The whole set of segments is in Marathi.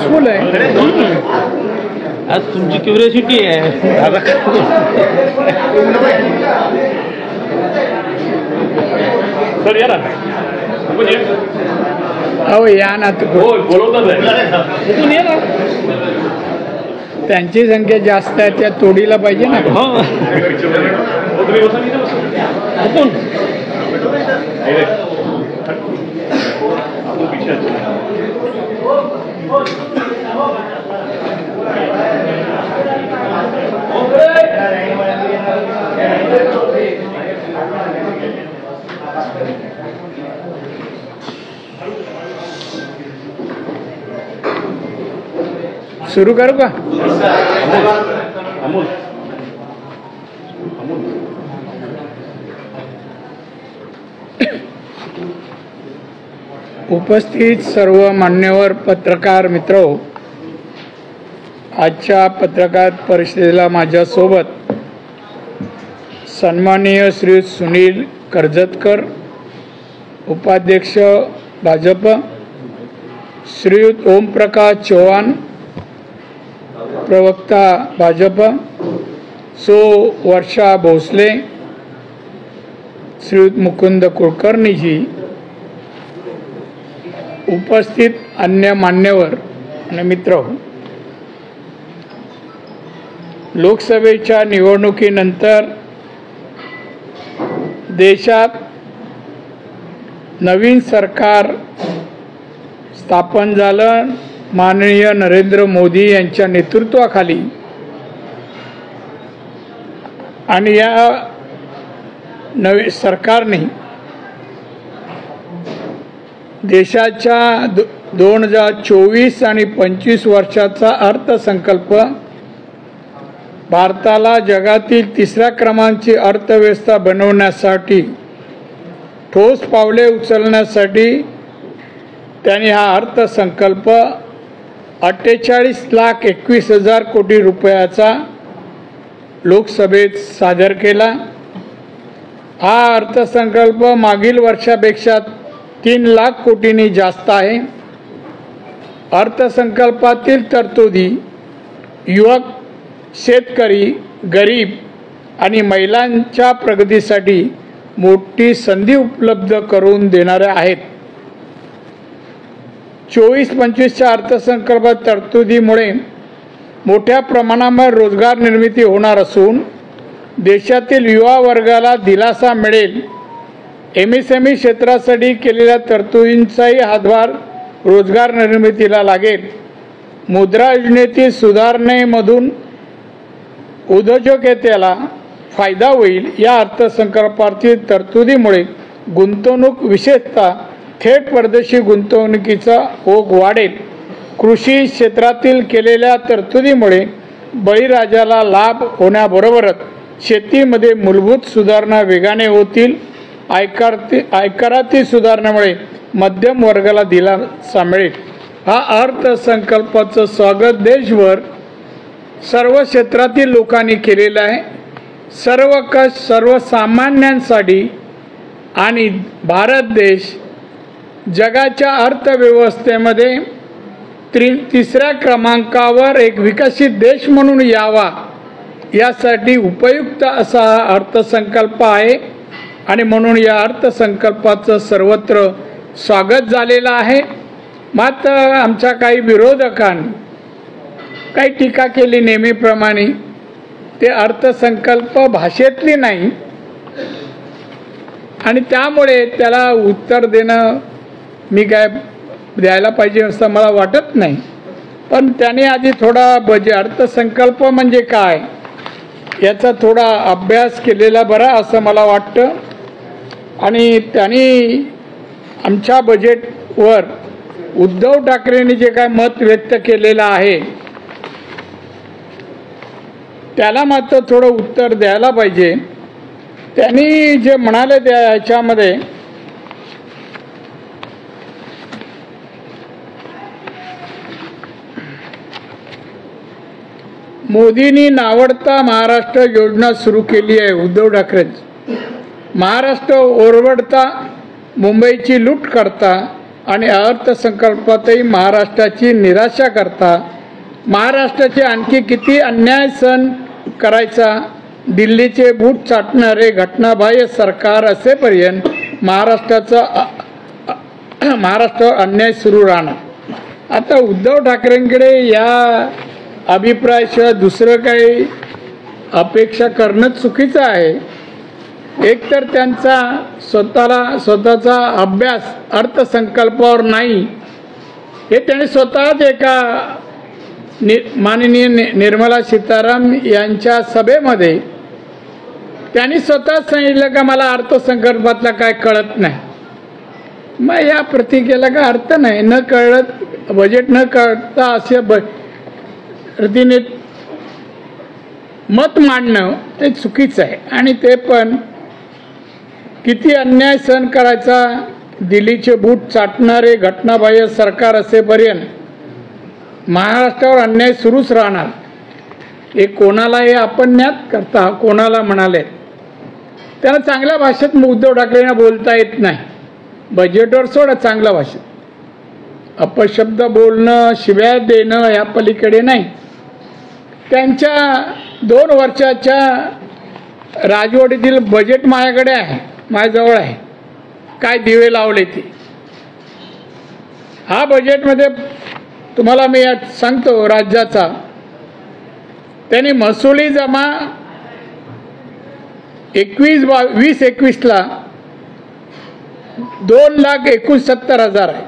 हाऊसफुल आहे. आज तुमची क्युरियोसिटी आहे. सर या ना. अहो या ना त्यांची संख्या जास्त आहे त्या तोडीला पाहिजे ना. सुरू करू का? उपस्थित सर्व मान्यवर पत्रकार मित्र, आजच्या पत्रकार परिषदेला माझ्यासोबत सन्माननीय श्री सुनील कर्जतकर, उपाध्यक्ष भाजप, श्रीयुत ओमप्रकाश चव्हाण, प्रवक्ता भाजप, सो वर्षा भोसले, श्रीयुत मुकुंद कुलकर्णी जी, उपस्थित अन्य मान्यवर आणि मित्र, लोकसभेच्या निवडणुकीनंतर देशात नवीन सरकार स्थापन झालं. माननीय नरेंद्र मोदी यांच्या नेतृत्वाखाली आणि या नवे सरकारने देशाच्या 2024 आणि 25 वर्षाचा अर्थसंकल्प भारताला जगातील 3ऱ्या क्रमांकाची अर्थव्यवस्था बनवण्यासाठी ठोस पावले उचलण्यासाठी त्यांनी हा अर्थसंकल्प 48,21,000 कोटी रुपयाचा लोकसभेत सादर केला. हा अर्थसंकल्प मागील वर्षापेक्षा 3 लाख कोटींनी जास्त आहे. अर्थसंकल्पातील तरतुदी युवक, शेतकरी, गरीब आणि महिलांच्या प्रगतीसाठी मोठी संधी उपलब्ध करून देणाऱ्या आहेत. 24-25च्या अर्थसंकल्पात तरतुदीमुळे मोठ्या प्रमाणावर रोजगार निर्मिती होणार असून देशातील युवा वर्गाला दिलासा मिळेल. MSME क्षेत्रासाठी केलेल्या तरतुदींचाही हातभार रोजगार निर्मितीला लागेल. मुद्रा योजनेतील सुधारणेमधून उद्योजकतेला फायदा होईल. या अर्थसंकल्पातील तरतुदीमुळे गुंतवणूक, विशेषतः थेट परदेशी गुंतवणुकीचा ओघ वाढेल. कृषी क्षेत्रातील केलेल्या तरतुदीमुळे बळीराजाला लाभ होण्याबरोबरच शेतीमध्ये मूलभूत सुधारणा वेगाने होतील. आयकरातील सुधारणेमुळे मध्यम वर्गाला दिलासा मिळेल. हा अर्थसंकल्पाचं स्वागत देशभर सर्व क्षेत्रातील लोकांनी केलेलं आहे. सर्वसामान्यांसाठी आणि भारत देश जगाच्या अर्थव्यवस्थेमध्ये 3ऱ्या क्रमांकावर एक विकसित देश म्हणून यावा यासाठी उपयुक्त असा हा अर्थसंकल्प आहे आणि म्हणून या अर्थसंकल्पाचं सर्वत्र स्वागत झालेलं आहे. मात्र आमच्या काही विरोधकांनी काही टीका केली. नेहमीप्रमाणे ते अर्थसंकल्प भाषेतली नाही आणि त्यामुळे त्याला उत्तर देणं मी काय द्यायला पाहिजे असं मला वाटत नाही. पण त्याने आधी थोडा अर्थसंकल्प म्हणजे काय याचा थोडा अभ्यास केलेला बरा असं मला वाटतं. आणि त्यांनी आमच्या बजेटवर उद्धव ठाकरेंनी जे काय मत व्यक्त केलेलं आहे त्याला मात्र थोडं उत्तर द्यायला पाहिजे. त्यांनी जे म्हणाले त्या याच्यामध्ये मोदींनी नावडता महाराष्ट्र योजना सुरू केली आहे. उद्धव ठाकरे महाराष्ट्र ओरबडता, मुंबईची लूट करता आणि अर्थसंकल्पातही महाराष्ट्राची निराशा करता महाराष्ट्राचे आणखी किती अन्याय सहन करायचा. दिल्लीचे बूट चाटणारे घटनाबाह्य सरकार असेपर्यंत महाराष्ट्रावर अन्याय सुरू राहणार. आता उद्धव ठाकरेंकडे या अभिप्रायाशिवाय दुसरं काही अपेक्षा करणं चुकीचं आहे. एकतर त्यांचा स्वतःचा अभ्यास अर्थसंकल्पावर नाही हे त्यांनी स्वतःच एका माननीय निर्मला सीताराम यांच्या सभेमध्ये त्यांनी स्वतःच सांगितलं का मला अर्थसंकल्पातला काय कळत नाही. मग या प्रतिकेला काय अर्थ नाही. न कळत बजेट न कळता असे पद्धतीने मत मांडणं ते चुकीचं आहे. आणि ते पण किती अन्याय सहन करायचा. दिल्लीचे बूट चाटणारे घटनाबाह्य सरकार असेपर्यंत महाराष्ट्रावर अन्याय सुरूच राहणार. हे कोणाला हे अपण्यात करता कोणाला म्हणाले. त्यांना चांगल्या भाषेत उद्धव ठाकरेंना बोलता येत नाही. बजेटवर सोडा चांगल्या भाषेत. अपशब्द बोलणं शिव्या देणं या पलीकडे नाही. त्यांच्या 2 वर्षाच्या राजवटीतील बजेट माझ्याकडे आहे, माझ्याजवळ आहे. काय दिवे लावले ते हा बजेटमध्ये तुम्हाला मी सांगतो. राज्याचा त्यांनी महसुली जमा 2021-22ला 2,69,000 आहे.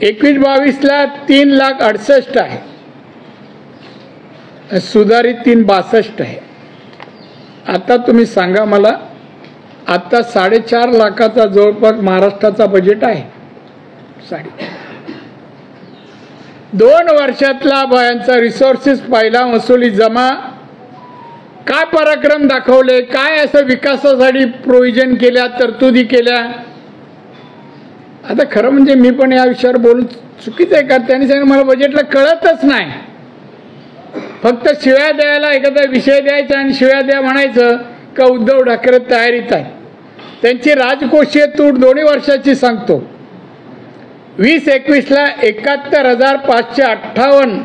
21-22ला 3,68,000 आहे. सुधारित 3,62 आहे. आता तुम्ही सांगा मला, आता 4.5 लाखाचा जवळपास महाराष्ट्राचा बजेट आहे. 2 वर्षातला यांचा रिसोर्सेस पाहिला, महसुली जमा काय पराक्रम दाखवले, काय असं विकासासाठी प्रोव्हिजन केल्या, तरतुदी केल्या. आता खरं म्हणजे मी पण या विषयावर बोलून चुकीचं आहे का. त्यांनी सांगितलं मला बजेटला कळतच नाही. फक्त शिव्या द्यायला एखादा विषय द्यायचा आणि शिव्या द्या म्हणायचं का उद्धव ठाकरे तयारीत आहे. त्यांची राजकोषीय तूट 2 वर्षाची सांगतो. 2021ला 71,558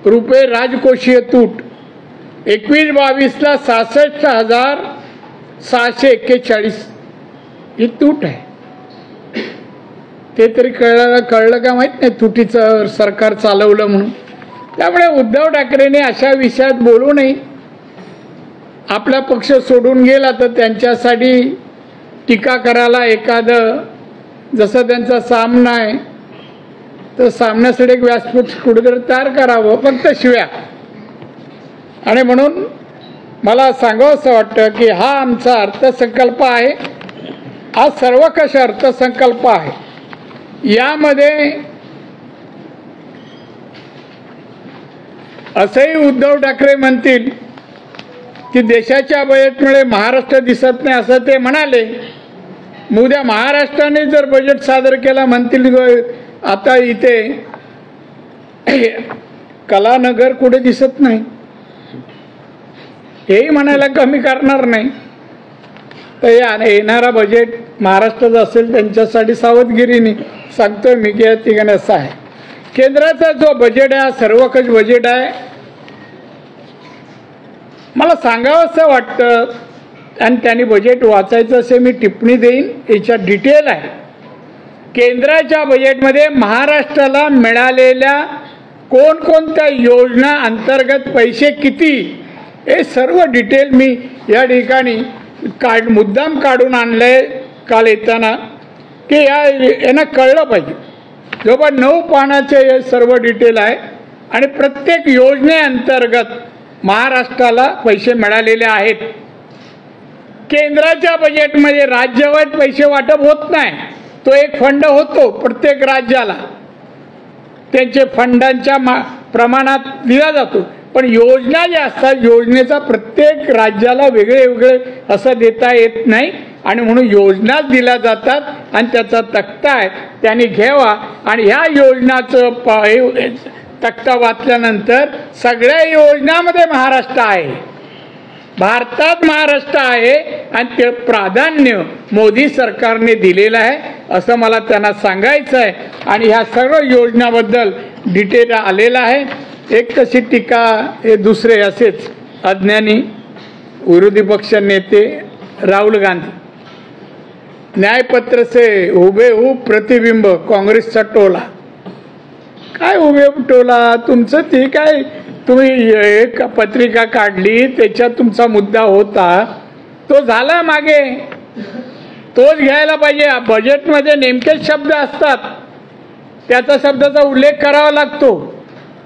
रुपये राजकोषीय तूट. 21-22ला 66,641 ही तूट आहे. ते तरी कळलं का माहित नाही तुटीचं सरकार चालवलं म्हणून. त्यामुळे उद्धव ठाकरेंनी अशा विषयात बोलू नये. आपला पक्ष सोडून गेला तर त्यांच्यासाठी टीका करायला एखादं जसं त्यांचा सामना आहे तर सामन्यासाठी एक व्यासपीठ कुठेतरी तयार करावं, फक्त शिव्या. आणि म्हणून मला सांगावं असं वाटतं की हा आमचा अर्थसंकल्प आहे. हा सर्वकष अर्थसंकल्प आहे. यामध्ये असंही उद्धव ठाकरे म्हणतील की देशाच्या बजेटमुळे महाराष्ट्र दिसत नाही असं ते म्हणाले. उद्या महाराष्ट्राने जर बजेट सादर केला म्हणतील आता इथे कलानगर कुठे दिसत नाही, हेही म्हणायला कमी करणार नाही. तर येणारा बजेट महाराष्ट्राचं असेल त्यांच्यासाठी सावधगिरीने सांगतोय मी की या ठिकाणी असं आहे. केंद्राचा जो बजेट आहे हा सर्वकष बजेट आहे. मला सांगावं असं वाटतं आणि त्यांनी बजेट वाचायचं असे मी टिप्पणी देईन. याच्यात डिटेल आहे. केंद्राच्या बजेटमध्ये महाराष्ट्राला मिळालेल्या कोणकोणत्या योजना अंतर्गत पैसे किती हे सर्व डिटेल मी या ठिकाणी मुद्दाम काढून आणलंय काल येताना की यांना कळलं पाहिजे. जवळपास 9 पानाचे हे सर्व डिटेल आहे आणि प्रत्येक योजनेअंतर्गत महाराष्ट्राला पैसे मिळालेले आहेत. केंद्राच्या बजेटमध्ये राज्यवाईज पैसे वाटप होत नाही. तो एक फंड होतो प्रत्येक राज्याला, त्यांचे फंडांच्या प्रमाणात दिला जातो. पण योजना ज्या असतात योजनेचा प्रत्येक राज्याला वेगळे वेगळे असं देता येत नाही आणि म्हणून योजनाच दिल्या जातात आणि त्याचा तक्ता आहे त्यांनी घ्यावा. आणि ह्या योजनाचं तक्ता वाचल्यानंतर सगळ्या योजनामध्ये महाराष्ट्र आहे. भारतात महाराष्ट्र आहे आणि ते प्राधान्य मोदी सरकारने दिलेलं आहे असं मला त्यांना सांगायचं आहे. आणि ह्या सर्व योजनाबद्दल डिटेल आलेला आहे. एक तशी टीका हे दुसरे असेच अज्ञानी विरोधी पक्ष नेते राहुल गांधी, न्यायपत्र से हुबेहूब प्रतिबिंब काँग्रेसचा टोला. काय हुबेहूब टोला तुमचं? ठीक आहे, तुम्ही एक पत्रिका काढली त्याच्यात तुमचा मुद्दा होता तो झाला मागे, तोच घ्यायला पाहिजे. बजेटमध्ये नेमकेच शब्द असतात, त्याचा शब्दाचा उल्लेख करावा लागतो,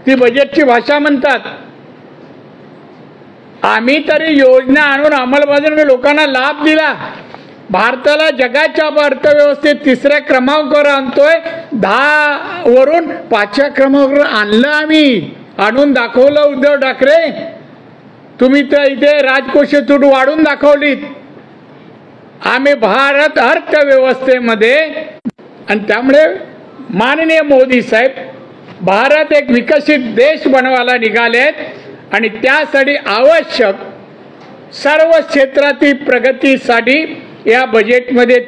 ती बजेटची भाषा म्हणतात. आम्ही तरी योजना आणून अंमलबजावणी लोकांना लाभ दिला. भारताला जगाच्या अर्थव्यवस्थेत 3ऱ्या क्रमांकावर आणतोय, 10 वरून 5व्या क्रमांकावर आणलं. आम्ही आणून दाखवलं. उद्धव ठाकरे तुम्ही तर इथे राजकोषीय तूट वाढून दाखवलीत. आम्ही भारत अर्थव्यवस्थेमध्ये, आणि त्यामुळे माननीय मोदी साहेब भारत एक विकसित देश बनवायला निघाले आहेत आणि त्यासाठी आवश्यक सर्व क्षेत्रातील प्रगतीसाठी या बजेटमध्ये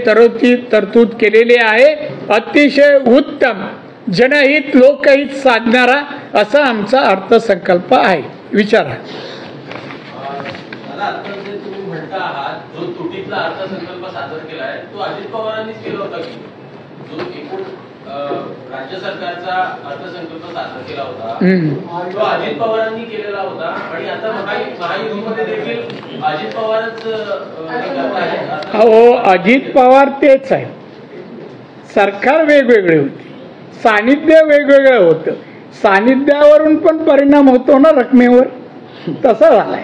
तरतूद केलेली आहे. अतिशय उत्तम जनहित लोकहित साधणारा असा आमचा अर्थसंकल्प आहे. विचारा. तुम्ही म्हणता आहात जो तुटीतला अर्थसंकल्प सादर केला आहे तो अजित पवारांनीच केला होता की जो एकूण राज्य सरकारचा अर्थसंकल्प सादर केला होता तो अजित पवारांनी केलेला होता. आणि आता महायुतीमध्ये देखील अजित पवारच हो, अजित पवार तेच आहे. सरकार वेगवेगळे होते, सानिध्य वेगवेगळं होतं. सानिध्यावरून पण परिणाम होतो ना रकमेवर, तसा झालाय.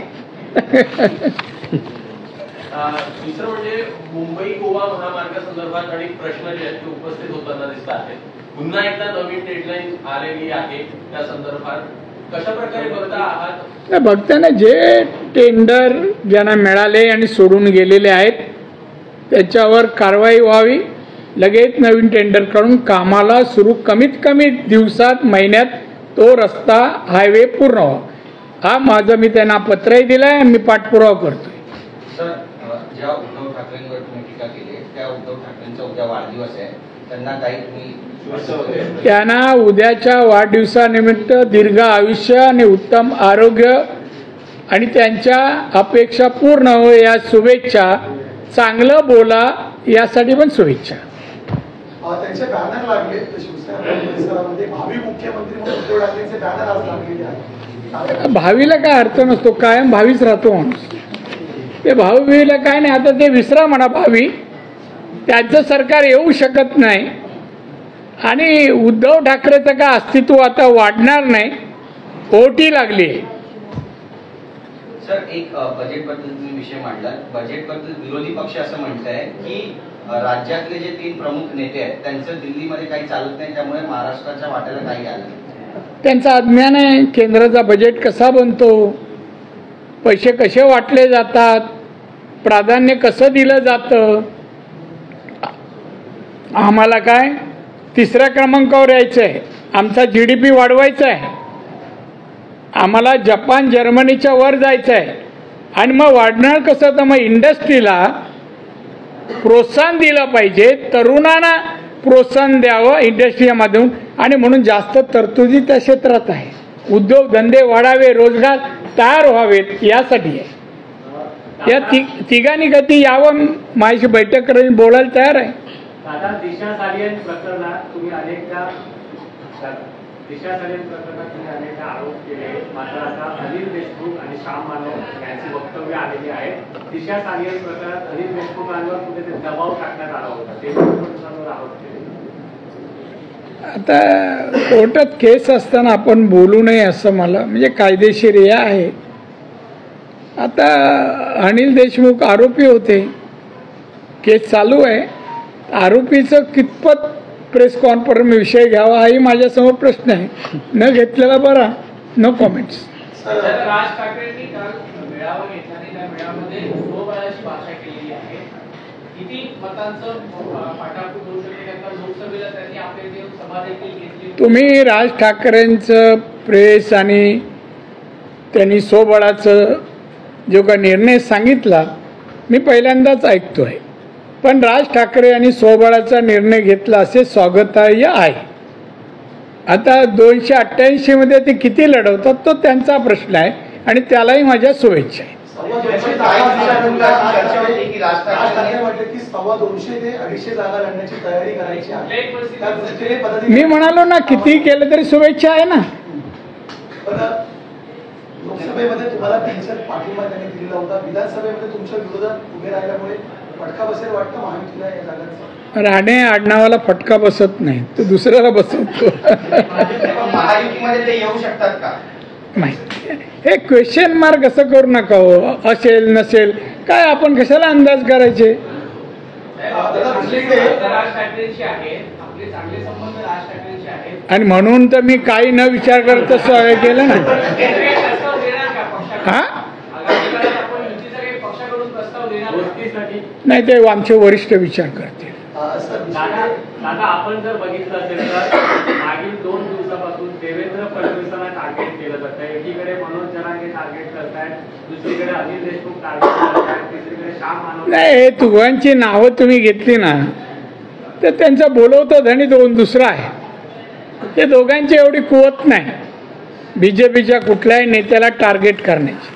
दुसरं म्हणजे मुंबई गोवा महामार्गासंदर्भात अनेक प्रश्न जे आहेत ते उपस्थित होताना दिसत आहेत. पुन्हा एकदा नवीन डेडलाईन आलेली आहे त्या संदर्भात कशा प्रकारे बघता आहात? बघताना जे टेंडर ज्यांना मिळाले आणि सोडून गेलेले आहेत त्याच्यावर कारवाई व्हावी. लगेच नवीन टेंडर काढून कामाला सुरू कमीत कमी दिवसात महिन्यात तो रस्ता हायवे पूर्ण व्हावा. हा माझं मी त्यांना पत्रही दिलंय, मी पाठपुरावा करतोय. सर, ज्या उद्धव ठाकरेंवर तुम्ही टीका केली त्या उद्धव ठाकरेंचा उद्या वाढदिवस आहे, त्यांना काही तुम्ही त्यांना उद्याच्या वाढदिवसानिमित्त दीर्घ आयुष्य आणि उत्तम आरोग्य आणि त्यांच्या अपेक्षा पूर्ण हो या शुभेच्छा. चांगलं बोला यासाठी पण शुभेच्छा. त्यांचे बॅनर लागले शिवसेना परिसरामध्ये, भावी मुख्यमंत्री म्हणून उद्धव ठाकरेंचे बॅनर आज लागलेले आहेत. भावीला काय अर्थ नसतो, कायम भावीच राहतो माणूस. ते भावीला काय नाही, आता ते विसरा म्हणा भावी. त्यांचं सरकार येऊ शकत नाही आणि उद्धव ठाकरेचं काय अस्तित्व आता वाढणार नाही. ओटी लागली आहे. सर, एक बजेटबद्दल तुम्ही विषय मांडला. बजेटबद्दल विरोधी पक्ष असं म्हणत आहे की राज्यातले जे 3 प्रमुख नेते आहेत त्यांचं दिल्लीमध्ये काही चालत नाही, त्यामुळे महाराष्ट्राच्या वाट्याला काही आलं नाही. त्यांचं अज्ञान आहे. केंद्राचा बजेट कसा बनतो, पैसे कसे वाटले जातात, प्राधान्य कसं दिलं जातं. आम्हाला काय 3ऱ्या क्रमांकावर यायचं आहे, आमचा GDP वाढवायचा आहे, आम्हाला जपान जर्मनीच्या वर जायचं आहे. आणि मग वाढणार कसं, तर मग इंडस्ट्रीला प्रोत्साहन दिलं पाहिजे, तरुणांना प्रोत्साहन द्यावं इंडस्ट्रीमधून. आणि म्हणून जास्त तरतुदी त्या क्षेत्रात आहे. उद्योगधंदे वाढावे, रोजगार तयार व्हावेत यासाठी आहे. या तिघांनी गती यावं, माझी बैठक करून बोलायला तयार आहे. दादा, दिशा सालियन प्रकरणात तुम्ही अनेकदा आरोप केले, मात्र आता अनिल देशमुख आणि श्याम मानव यांची वक्तव्य आलेली आहेत. दिशा सालियन प्रकरणात अनिल देशमुखांवर कुठेतरी दबाव टाकण्यात आला होता, ते आरोप केले. आता कोर्टात केस असताना आपण बोलू नये असं मला, म्हणजे कायदेशीर हे आहे. आता अनिल देशमुख आरोपी होते, केस चालू आहे. आरोपीचं कितपत प्रेस कॉन्फरन्स विषय घ्यावा हाही माझ्यासमोर प्रश्न आहे. न घेतलेला बरा. No comments. राज ठाकरेंनी काल मेळावा घेतला आणि त्या मेळाव्यामध्ये स्वबळाची भाषा केलेली आहे. किती मतांचं पाठापूर होऊ शकते, त्यांना लोकसभेला त्यांनी आपले सभा देखील घेतली. तुम्ही राज ठाकरेंचं प्रेस आणि त्यांनी स्वबळाचं जो का निर्णय सांगितला मी पहिल्यांदाच ऐकतोय, पण राज ठाकरे यांनी स्वबळाचा निर्णय घेतला असे स्वागतार्ह आहे. आता 288 मध्ये ते किती लढवतात तो त्यांचा प्रश्न आहे आणि त्यालाही माझ्या शुभेच्छा आहे. मी म्हणालो ना किती केलं तरी शुभेच्छा आहे ना. लोकसभेमध्ये तुम्हाला बिनचल पाठिंबा त्यांनी दिलेला होता, विधानसभेमध्ये तुमच्या विरोधात उभे राहिल्यामुळे फटका बसेल वाटतं महायुतीला या जागांचा. राणे आडनावाला फटका बसत नाही, तो दुसऱ्याला बसवतो. महायुतीमध्ये ते येऊ शकतात का माहिती हे क्वेश्चन मार्क असं करू नका हो. असेल नसेल काय आपण कशाला अंदाज करायचे. राज ठाकरेंशी आहेत, आपले चांगले संबंध राज ठाकरेंशी आहेत आणि म्हणून तर मी काही न विचार करता स्वागत केलं ना. प्रस्ताव देणार का पक्षाकडून? हा आगामी काळात आपण युतीचा काही पक्षाकडून प्रस्ताव देणार गोष्टीसाठी? नाही, ते आमचे वरिष्ठ विचार करतील. दादा आपण जर बघितलं असेल तर मागील 2 दिवसापासून देवेंद्र फडणवीसांना टार्गेट केलं जातं. एकीकडे मनोज जरांगे टार्गेट करतायत, दुसरीकडे अनिल देशमुख टार्गेट करतायत, तिसरीकडे श्याम मानव. नाही, हे तिघांची नावं तुम्ही घेतली ना तर त्यांचा बोलवता धनी दुसरा आहे. ते दोघांची एवढी कुवत नाही बीजेपीच्या कुठल्याही नेत्याला टार्गेट करण्याची,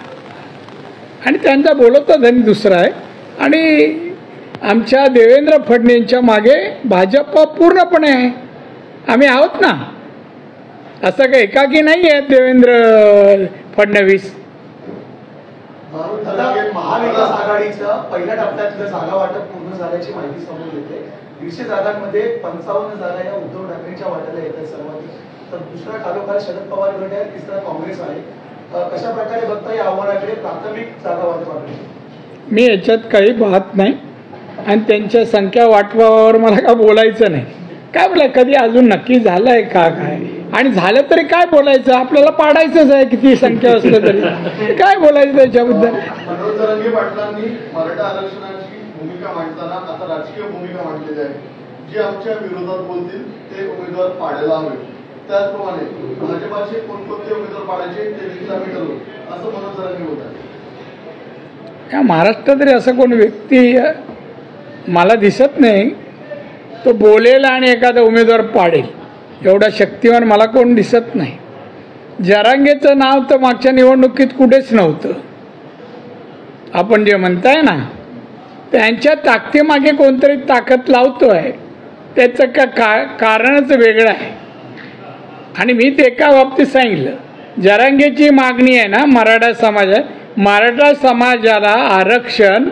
आणि त्यांचा बोलवता धनी दुसरा आहे. आणि आमच्या देवेंद्र फडणवीसांच्या मागे भाजप पूर्णपणे आहे. आम्ही आहोत ना, असं काही एकाकी नाही आहेत देवेंद्र फडणवीस. महाविकास आघाडीचं पहिल्या टप्प्यातलं जागा वाटप पूर्ण झाल्याची माहिती समोर येते. 150 जागांमध्ये 55 जागा या उद्धव ठाकरेंच्या वाट्याला येत आहेत सर्वाधिक. तर दुसरा खालोखाल शरद पवार गट आहे, तिसरा काँग्रेस आहे. कशा प्रकारे बघता या आव्हानाकडे प्राथमिक जागा वाटपाकडे? मी याच्यात काही पाहत नाही आणि त्यांच्या संख्या वाटपावर मला काय बोलायचं नाही. काय बोलाय कधी अजून नक्की झालंय का काय, आणि झालं तरी काय बोलायचं, आपल्याला पाडायचंच आहे किती संख्या असलं तरी. काय बोलायचं त्याच्याबद्दल. मनोज जरांगे पाटलांनी मराठा आरक्षणाची भूमिका मांडताना आता राजकीय भूमिका मांडलेली आहे. जे आमच्या विरोधात बोलतील ते उमेदवार पाडायला हवे. त्याचप्रमाणे भाजपाचे कोणकोणते उमेदवार पाडायचे ते देखील आम्ही ठरवू असं मनोज जरांगे बोलतात. या महाराष्ट्रात तरी असं कोण व्यक्ती मला दिसत नाही तो बोलेल आणि एखादा उमेदवार पाडेल, एवढा शक्तिवान मला कोण दिसत नाही. जरांगेचं नाव तर मागच्या निवडणुकीत कुठेच नव्हतं. आपण जे म्हणताय ना त्यांच्या ताकदीमागे कोणतरी ताकद लावतोय, त्याचं कारणच वेगळं आहे. आणि मी ते एका बाबतीत सांगितलं, जरांगेची मागणी आहे ना मराठा समाज आहे, मराठा समाजाला आरक्षण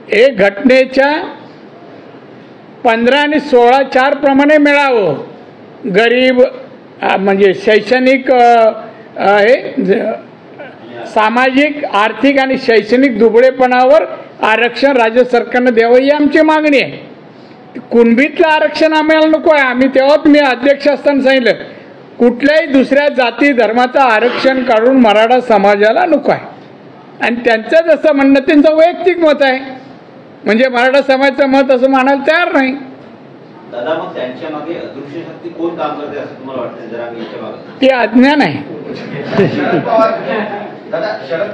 हे घटनेच्या 15 आणि 16(4) प्रमाणे मिळावं. गरीब म्हणजे शैक्षणिक हे सामाजिक आर्थिक आणि शैक्षणिक दुबळेपणावर आरक्षण राज्य सरकारनं द्यावं ही आमची मागणी आहे. कुणबीतलं आरक्षण आम्हाला नको आहे. आम्ही तेव्हाच मी अध्यक्ष असताना सांगितलं कुठल्याही दुसऱ्या जाती धर्माचं आरक्षण काढून मराठा समाजाला नको आहे. आणि त्यांचं जसं म्हणणं त्यांचं वैयक्तिक मत आहे, म्हणजे मराठा समाजाचं मत असं मानायला तयार नाही. दादा मग त्यांच्या मागे अदृश्य शक्ती कोण काम करते असं तुम्हाला वाटतं? जरा यांच्या मागे ते अज्ञान आहे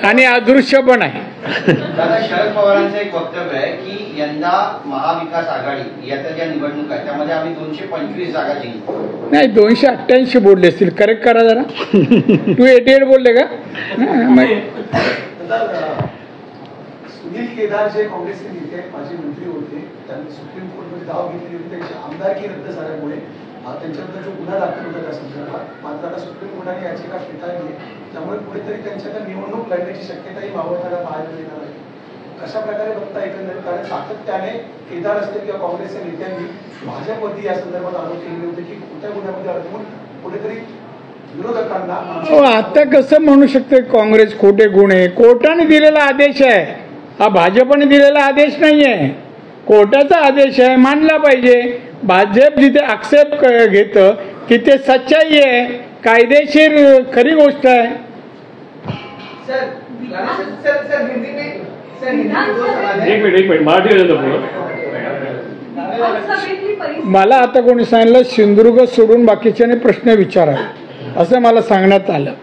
आणि अदृश्य पण आहे. दादा शरद पवारांचं एक वक्तव्य आहे की यंदा महाविकास आघाडी याच्या ज्या निवडणूक आहे त्यामध्ये आम्ही 225 जागा जिंकू. नाही 288 बोलले असतील, करेक्ट करा जरा. 288 बोलले का? सुनील केदार जे काँग्रेसचे नेते आहेत, माजी मंत्री होते, त्यांनी सुप्रीम कोर्टमध्ये दावा घेतली होती. त्यांची आमदारकी रद्द झाल्यामुळे त्यांच्याबद्दल जो गुन्हा दाखल होता त्या संदर्भात, मात्र आता सुप्रीम कोर्टाने याचिका फेटाळली, त्यामुळे कुठेतरी त्यांच्याकडे निवडणूक लढण्याची शक्यताही वावरताना पाहायला मिळणार आहे. कशा प्रकारे बघता एकंदरीत, कारण सातत्याने केदार असतील किंवा काँग्रेसच्या नेत्यांनी भाजपवरती या संदर्भात आरोप केले होते की खोट्या गुन्ह्यामध्ये अडकून कुठेतरी विरोधकांना. आता कसं म्हणू शकते काँग्रेस खोटे गुन्हे? कोर्टाने दिलेला आदेश आहे हा, भाजपने दिलेला आदेश नाही आहे. कोर्टाचा आदेश आहे, मानला पाहिजे. भाजप जिथे ॲक्सेप्ट घेतं तिथे सच्चाई आहे, कायदेशीर खरी गोष्ट आहे. एक मिनिट मराठी मला आता कोणी सांगितलं सिंधुदुर्ग सोडून बाकीच्याने प्रश्न विचारावे असं मला सांगण्यात आलं.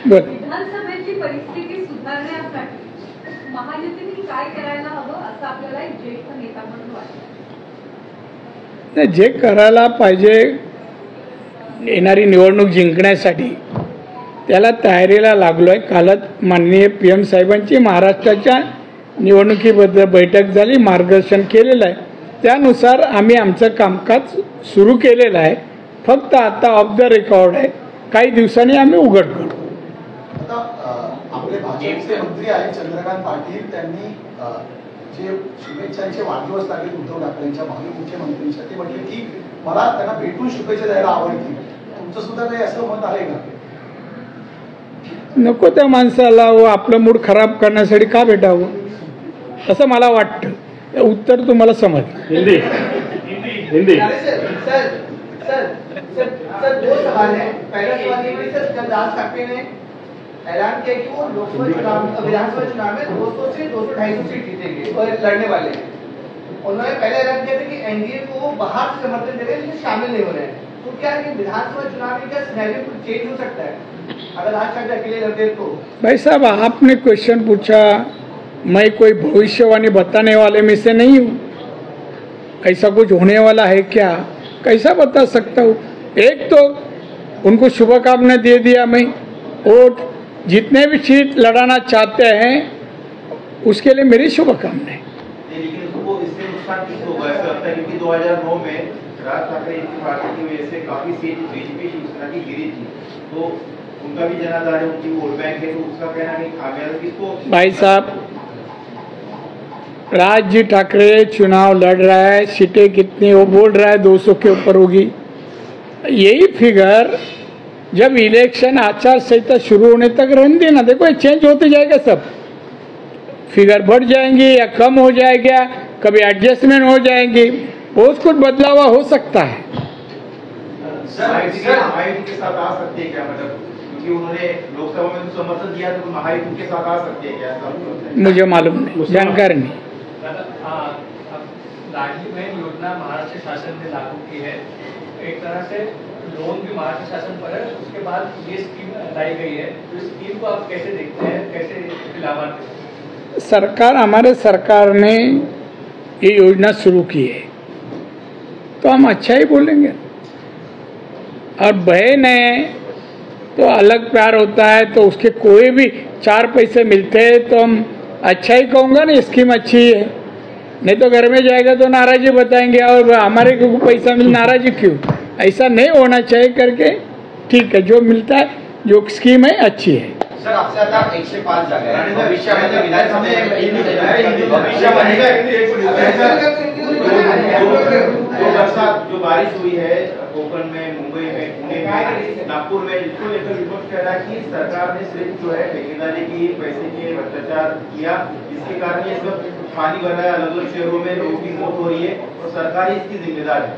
बोल. विधानसभेची परिस्थिती सुधारण्यासाठी महायुतीने काय करायला हवं असं आपल्याला एक ज्येष्ठ नेता म्हणून वाटतं? नाही, जे करायला पाहिजे येणारी निवडणूक जिंकण्यासाठी त्याला तयारीला लागलोय. कालच माननीय PM साहेबांची महाराष्ट्राच्या निवडणुकीबद्दल बैठक झाली, मार्गदर्शन केलेलं आहे. त्यानुसार आम्ही आमचं कामकाज सुरू केलेलं आहे. फक्त आता ऑफ द रेकॉर्ड आहे, काही दिवसांनी आम्ही उघड करू. आता आपले भाजपचे मंत्री आहेत चंद्रकांत पाटील, त्यांनी जे शुभेच्छांचे वाढदिवस लागले उद्धव ठाकरेंच्या भावी मुख्यमंत्रींच्या, ते म्हटले की मला त्यांना भेटून शुभेच्छा द्यायला आवडतील. तुमचं सुद्धा काही असं मत आहे का? नको त्या माणसाला आपलं मूड खराब करण्यासाठी का भेटावं असं मला वाटतं. उत्तर तुम्हाला समजलं. हिंदी हिंदी सर 2 सवाल है. पहला सवाल ये है सर, जब राज ठाकरे ने ऐलान किया कि वो लोकसभा चुनाव विधानसभा चुनाव में 200 से 200-250 सीट जीतेंगे और लड़ने वाले हैं. उन्होंने पहले ऐलान किया था कि एनडीए को बाहर से समर्थन दे रहे हैं लेकिन शामिल नहीं हो रहे हैं. तो क्या ये विधानसभा चुनाव में क्या सिनेरियो कुछ चेंज हो सकता है अगर राज ठाकरे अकेले लड़ते हैं तो? भाई साहब, आपने क्वेश्चन पूछा, मैं कोई भविष्यवाणी बताने वाले में से नहीं हूँ. ऐसा कुछ होने वाला है क्या, कैसा बता सकता हूँ? एक तो उनको शुभकामना दे दिया मैं, और जितने भी सीट लड़ाना चाहते हैं उसके लिए मेरी शुभकामनाएं. लेकिन उसको इससे नुकसान किसको होगा ऐसा लगता है, क्योंकि 2009 में राज ठाकरे की पार्टी की वजह से काफी सीट बीजेपी शिवसेना की गिरी थी, तो उनका भी जनाधार है, उनकी वोट बैंक है, तो उसका कहना कि खामियाजा किसको? भाई साहब, राज ठाकरे चुनाव लड़ रहा है, सीटें कितनी वो बोल रहा है 200 के ऊपर होगी. यही फिगर जब इलेक्शन आचार संहिता शुरू होने तक रहने देना. देखो ये चेंज होते जाएगा, सब फिगर बढ़ जाएंगी या कम हो जाएगा, कभी एडजस्टमेंट हो जाएंगी, बहुत कुछ बदलाव हो सकता है. महायुति के साथ आ सकते हैं क्या, मतलब क्योंकि उन्होंने लोकसभा में तो समर्थन दिया, तो महायुति के साथ आ सकते हैं क्या? मुझे मालूम नहीं, जानकारी नहीं. लाडली बहन योजना महाराष्ट्र शासन ने लागू की है, एक तरह से लोन भी महाराष्ट्र शासन पर है, उसके बाद ये स्कीम लाई गई है, तो इस स्कीम को आप कैसे देखते हैं, कैसे लाभान्वित? सरकार, हमारे सरकार ने ये योजना शुरू की है तो हम अच्छा ही बोलेंगे. और बहन है तो अलग प्यार होता है, तो उसके कोई भी 4 पैसे मिलते हैं तो हम अच्छा ही कहूँगा ना, स्कीम अच्छी है. नहीं तो घर में जाएगा तो नाराजी बताएंगे, और हमारे को पैसा मिल नाराजी क्यों. ऐसा नहीं होना चाहिए करके ठीक है, जो मिलता है, जो स्कीम है अच्छी है. सर, आपसे आता 105 जागा आहे. भविष्यामध्ये जो बारिश हुई है कोकण में, मुंबई में, पुणे में, नागपुर में, इसको लेकर विपक्ष कह रहा है कि सरकार ने सिर्फ जो है ठेकेदारी की, पैसे के भ्रष्टाचार किया, जिसके कारण ये सब पानी भर रहा है, अलग अलग शहरों में लोगों की मौत हो रही है और सरकार ही इसकी जिम्मेदार है.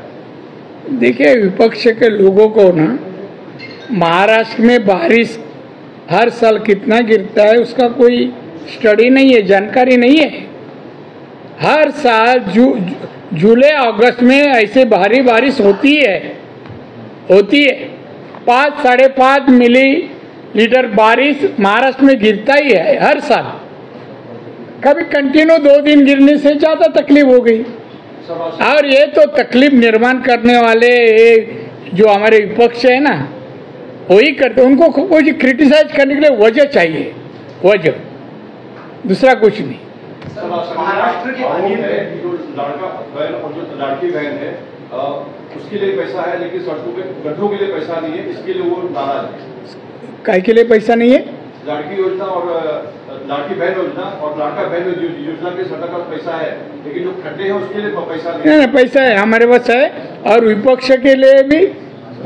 देखिए, विपक्ष के लोगों को ना महाराष्ट्र में बारिश हर साल कितना गिरता है उसका कोई स्टडी नहीं है, जानकारी नहीं है. हर साल जुलाई अगस्त में ऐसे भारी बारिश होती है. 5-5.5 मिलीलीटर बारिश महाराष्ट्र में गिरता ही है हर साल. कभी कंटिन्यू 2 दिन गिरने से ज़्यादा तकलीफ हो गई. और ये तो तकलीफ निर्माण करने वाले जो हमारे विपक्ष है ना, वही करते. उनको कोई क्रिटिसाइज करने के लिए वजह चाहिए, वजह, दूसरा कुछ नहीं. महाराष्ट्र की जो लड़का बहन और जो लड़की बहन है उसके लिए पैसा है, लेकिन सड़कों पे गड्ढों के लिए पैसा नहीं है, इसके लिए वो नाराज है. काय के लिए पैसा नहीं है? लड़की योजना और लड़की बहन योजना और लड़का बहन योजना के सरकार का पैसा है, लेकिन जो खड्डे हैं उसके लिए पैसा नहीं. पैसा है, हमारे पास है. और विपक्ष के लिए भी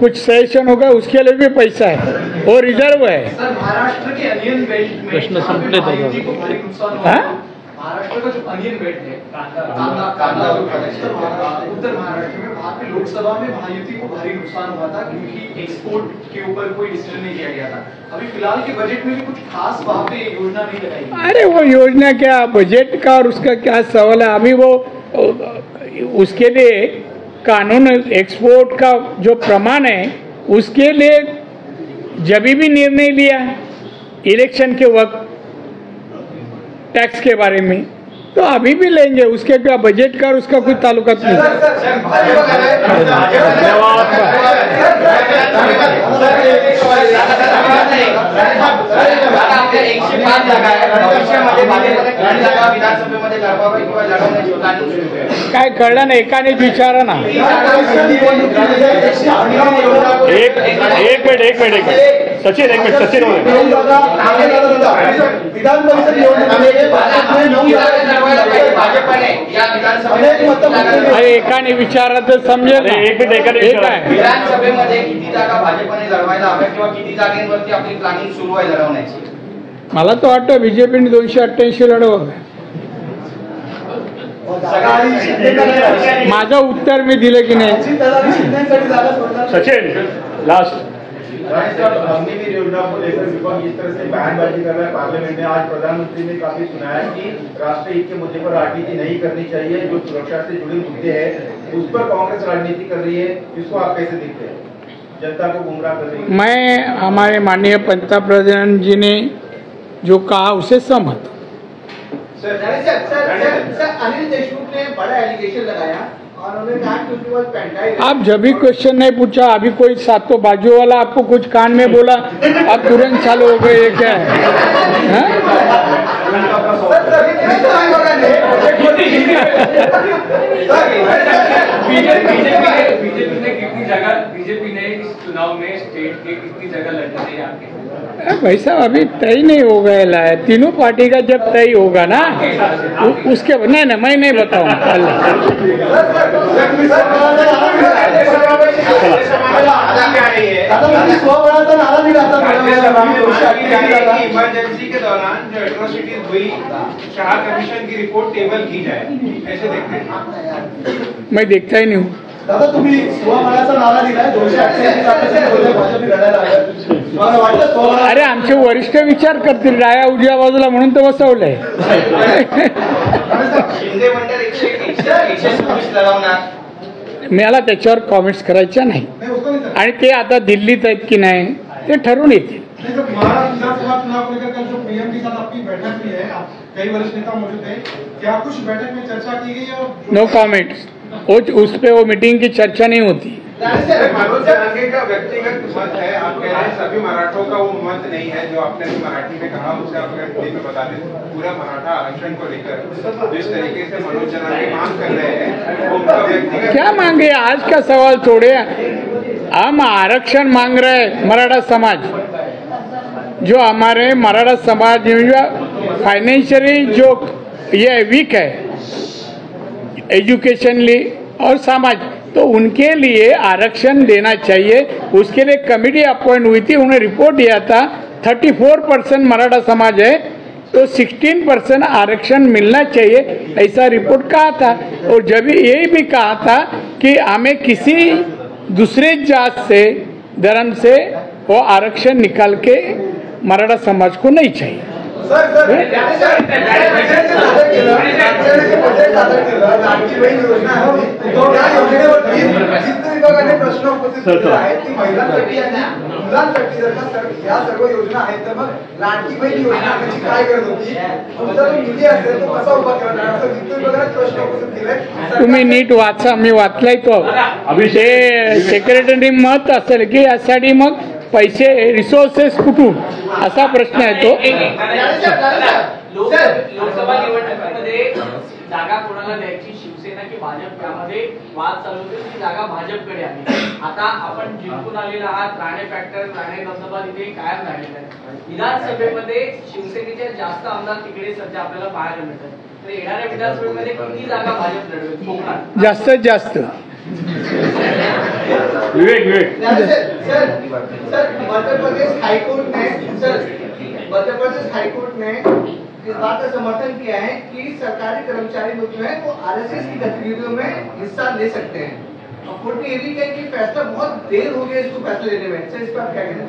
कुछ सेशन होगा, उसके लिए भी पैसा है, वो रिजर्व है. सर, महाराष्ट्र के अनियन बेल्ट में प्रश्न संपले तो महाराष्ट्र का जो अनियन बेल्ट है, उत्तर महाराष्ट्र में, वहाँ पे लोकसभा में महायुति को भारी नुकसान हुआ था क्योंकि एक्सपोर्ट के ऊपर कोई डिसीजन नहीं किया गया था. अभी फिलहाल के बजट में भी कुछ खास वहाँ पे योजना नहीं लगाई. अरे वो योजना क्या, बजट का और उसका क्या सवाल है. अभी वो उसके लिए कानून एक्सपोर्ट का जो प्रमाण है उसके लिए जब भी निर्णय लिया इलेक्शन के वक्त टैक्स के बारे में, तो अभी भी लेंगे, उसके क्या बजट का उसका कोई ताल्लुकात नहीं। काय कळलं ना, एकानेच विचारा ना। एक मिनिट सचिन, विधान परिषद अरे एकाने विचारा तर समजेल ना। विधानसभेमध्ये किती जागा भाजपने लढवायला हव्या किंवा किती जागेवरती आपली प्लॅनिंग सुरू आहे लढवण्याची? मला तर वाटतं बीजेपीने 288 लढवावं। माझं उत्तर मी दिलं की नाही? सचिन लास्ट अग्निवीर योजना को लेकर विपक्ष इस तरह से बयानबाजी कर रहा है पार्लियामेंट में। आज प्रधानमंत्री ने काफी सुनाया कि राष्ट्रीय हित के मुद्दे पर राजनीति नहीं करनी चाहिए, जो सुरक्षा से जुड़े मुद्दे हैं उस पर कांग्रेस राजनीति कर रही है, इसको आप कैसे देखते हैं? जनता को गुमराह कर रही है। मैं हमारे माननीय पंतप्रधान जी ने जो कहा उसे सहमत। सर अनिल देशमुख ने बड़ा एलिगेशन लगाया और उन्होंने कहा कि उसके बाद पेंटाइल। आप जब भी क्वेश्चन नहीं पूछा, अभी कोई सातों बाजू वाला आपको कुछ कान में बोला, आप तुरंत चालू हो गए, ये क्या है? बीजेपी ने इस चुनाव में स्टेट के कितनी जगह लड़ने चाहिए आपके? भाई साहब अभी तय नहीं हो गया है, तीनों पार्टी का जब तय होगा ना उसके नहीं ना, मैं नहीं बताऊंगा। इमरजेंसी के दौरान जो एट्रोसिटीज हुई, शाह कमीशन की रिपोर्ट टेबल की जाए, ऐसे देखते हैं? मैं देखता ही नहीं हूँ। दादा तुम्ही स्वबळाचा नारा दिलाय 288 भाजपने लढायला आलं, मला वाटतं स्वबळ। अरे आमचे वरिष्ठ विचार करतील, राया उजव्या बाजूला म्हणून तर बसवलंय। शिंदे मंडळ 126 लढवणार, मला त्याच्यावर कॉमेंट्स करायच्या नाही, आणि ते आता दिल्लीत आहेत की नाही ते ठरवून येतील। महाराष्ट्र विधानसभा चुनाव को लेकर कल जो पीएम के साथ आपकी बैठक हुई है, कई वरिष्ठ नेता मौजूद थे, क्या कुछ बैठक में चर्चा की गई है? नो कॉमेंट्स, उस पे वो मीटिंग की चर्चा नहीं होती। मनोज जरांगे का व्यक्तिगत मत है, आप कह रहे हैं सभी मराठों का वो मत नहीं है जो आपने मराठी में कहा, उसे आप अगर हिंदी में बता दें। पूरा मराठा आरक्षण को लेकर जिस तरीके से मनोज जरांगे मांग कर रहे हैं वो उनका व्यक्तिगत क्या मांगे? आज का सवाल छोड़े, हम आरक्षण मांग रहे हैं। मराठा समाज, जो हमारे मराठा समाज फाइनेंशियली जो ये वीक है एजुकेशनली और समाज, तो उनके लिए आरक्षण देना चाहिए। उसके लिए कमेटी अपॉइंट हुई थी, उन्हें रिपोर्ट दिया था 34% मराठा समाज है तो 16% आरक्षण मिलना चाहिए, ऐसा रिपोर्ट कहा था। और जब यही भी कहा था कि हमें किसी दूसरे जात से धर्म से वो आरक्षण निकाल के मराठा समाज को नहीं चाहिए। प्रश्न उपस्थित केला आहे की महिलांसाठी आणि मुलांसाठी जर का या सर्व योजना आहेत तर मग लाडकी बहीण योजना त्याची काय गरज होती, तुमचा जो निधी असेल तो कसा उभा करणार, असं वित्त विभागाने प्रश्न उपस्थित केलाय। तुम्ही नीट वाचा, मी वाचलाय तो। ते सेक्रेटरी मत असेल की यासाठी मग पैसे रिसोर्सेस कुठून, असा प्रश्न आहे तो। लोकसभा निवडणुकीमध्ये जागा कोणाला द्यायची, शिवसेना की भाजप, यामध्ये वाद चालू होते, ती जागा भाजपकडे आली। आता आपण जिंकून आलेला आहात, राणे फॅक्टर, राणे धबधबा तिथे कायम राहिलेला आहे। विधानसभेमध्ये शिवसेनेचे जास्त आमदार तिकडे सध्या आपल्याला पाहायला मिळतात, तर येणाऱ्या विधानसभेमध्ये किती जागा भाजप लढवेल कोकणात? जास्तीत जास्त। विवेक सर मध्य प्रदेश हाईकोर्ट ने इस बात का समर्थन किया है कि सरकारी कर्मचारी लोग जो है वो आरएसएस की गतिविधियों में हिस्सा ले सकते हैं। और कोर्ट ने ये भी कहा कि फैसला बहुत देर हो गया इसको फैसला लेने में, सर इस पर क्या कहना है?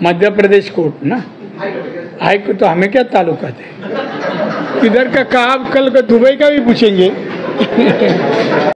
मध्य प्रदेश कोर्ट ना, हाईकोर्ट तो हमें क्या ताल्लुकात है? इधर का कहा, कल का दुबई का भी पूछेंगे।